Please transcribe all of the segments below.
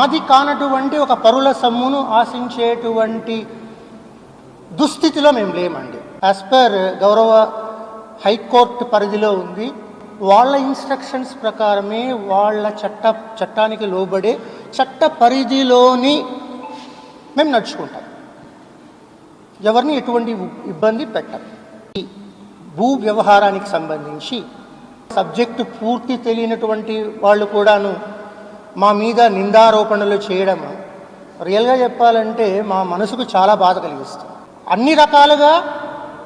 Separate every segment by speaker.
Speaker 1: ఆది కానటువంటి ఒక పరుల సొమ్మును ఆశించేటువంటి దుస్థితిలో మేము లేమండి. యాజ్ పర్ గౌరవ హైకోర్టు పరిధిలో ఉంది. వాళ్ళ ఇన్స్ట్రక్షన్స్ ప్రకారమే వాళ్ళ చట్టానికి లోబడే చట్ట పరిధిలోని మేము నడుచుకుంటాం. ఎవరిని ఎటువంటి ఇబ్బంది పెట్టం. ఈ భూ వ్యవహారానికి సంబంధించి సబ్జెక్టు పూర్తి తెలియనటువంటి వాళ్ళు కూడాను మా మీద నిందారోపణలు చేయడం రియల్గా చెప్పాలంటే మా మనసుకు చాలా బాధ కలిగిస్తుంది. అన్ని రకాలుగా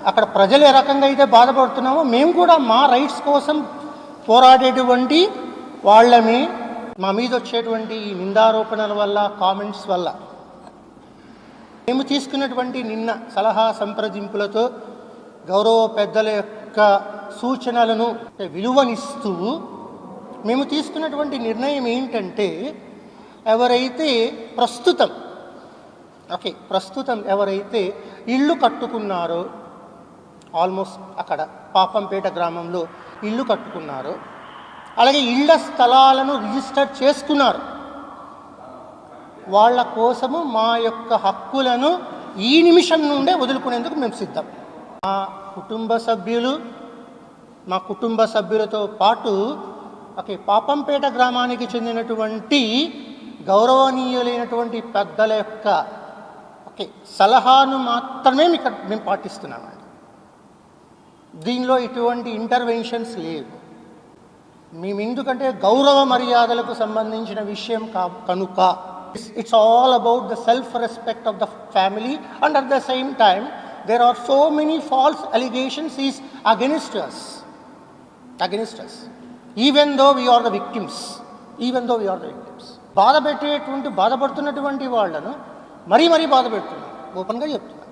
Speaker 1: అక్కడ ప్రజలు ఏ రకంగా అయితే బాధపడుతున్నామో మేము కూడా మా రైట్స్ కోసం పోరాడేటువంటి వాళ్ళమే. మా మీద వచ్చేటువంటి ఈ నిందారోపణల వల్ల, కామెంట్స్ వల్ల మేము తీసుకున్నటువంటి నిన్న సలహా సంప్రదింపులతో గౌరవ పెద్దల యొక్క సూచనలను విలువనిస్తూ మేము తీసుకున్నటువంటి నిర్ణయం ఏంటంటే, ఎవరైతే ప్రస్తుతం ఎవరైతే ఇళ్ళు కట్టుకున్నారో, ఆల్మోస్ట్ అక్కడ పాపంపేట గ్రామంలో ఇళ్ళు కట్టుకున్నారో, అలాగే ఇళ్ల స్థలాలను రిజిస్టర్ చేసుకున్నారు, వాళ్ళ కోసము మా యొక్క హక్కులను ఈ నిమిషం నుండే వదులుకునేందుకు మేము సిద్ధం. మా కుటుంబ సభ్యులతో పాటు పాపంపేట గ్రామానికి చెందినటువంటి గౌరవనీయులైనటువంటి పెద్దల యొక్క సలహాను మాత్రమే మేము పాటిస్తున్నామండి. దీనిలో ఎటువంటి ఇంటర్వెన్షన్స్ లేవు. మేము ఎందుకంటే గౌరవ మర్యాదలకు సంబంధించిన విషయం కనుక it's all about the self respect of the family, and at the same time there are so many false allegations is against us even though we are the victims. బాధపడుతున్నటువంటి వాళ్ళను మరీ బాధ పెడుతున్నాం. ఓపెన్గా చెప్తున్నాం.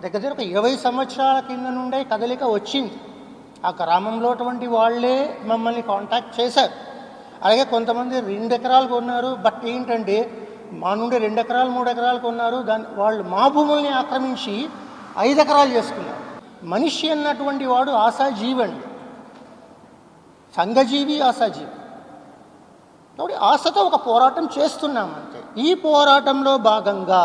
Speaker 1: దగ్గర ఒక 20 సంవత్సరాల కింద నుండే కదలిక వచ్చింది. ఆ గ్రామంలో అటువంటి వాళ్ళే మమ్మల్ని కాంటాక్ట్ చేశారు. అలాగే కొంతమంది 2 ఎకరాలు కొన్నారు. బట్ ఏంటంటే మా నుండి 2 ఎకరాలు 3 ఎకరాలు కొన్నారు. వాళ్ళు మా భూముల్ని ఆక్రమించి 5 ఎకరాలు చేసుకున్నారు. మనిషి అన్నటువంటి వాడు ఆశాజీవి అండి, సంఘజీవి, ఆశాజీవి. కాబట్టి ఆశతో ఒక పోరాటం చేస్తున్నామంటే, ఈ పోరాటంలో భాగంగా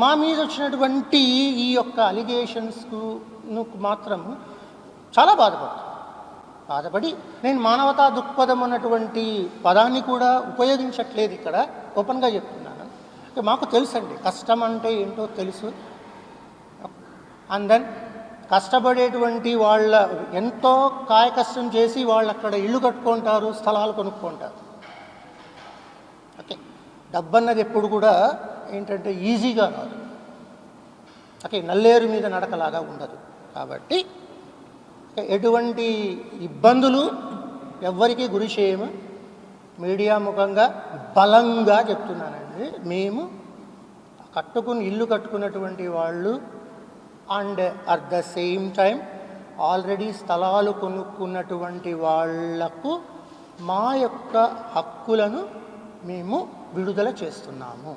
Speaker 1: మా మీద వచ్చినటువంటి ఈ యొక్క అలిగేషన్స్కు మాత్రం చాలా బాధపడి నేను మానవతా దృక్పథం అన్నటువంటి పదాన్ని కూడా ఉపయోగించట్లేదు. ఇక్కడ ఓపెన్గా చెప్తున్నాను. మాకు తెలుసండి కష్టం అంటే ఏంటో తెలుసు. అండ్ దెన్ కష్టపడేటువంటి వాళ్ళ ఎంతో కాయకష్టం చేసి వాళ్ళు అక్కడ ఇల్లు కట్టుకుంటారు, స్థలాలు కొనుక్కుంటారు. డబ్బన్నది ఎప్పుడు కూడా ఏంటంటే ఈజీగా రాదు. నల్లేరు మీద నడకలాగా ఉండదు. కాబట్టి ఎటువంటి ఇబ్బందులు ఎవ్వరికీ గురి చేయము. మీడియా ముఖంగా బలంగా చెప్తున్నానండి, మేము ఇల్లు కట్టుకున్నటువంటి వాళ్ళు and at the same time already స్థలాలు కొనుక్కున్నటువంటి వాళ్లకు మా యొక్క హక్కులను మేము విడుదల చేస్తున్నాము.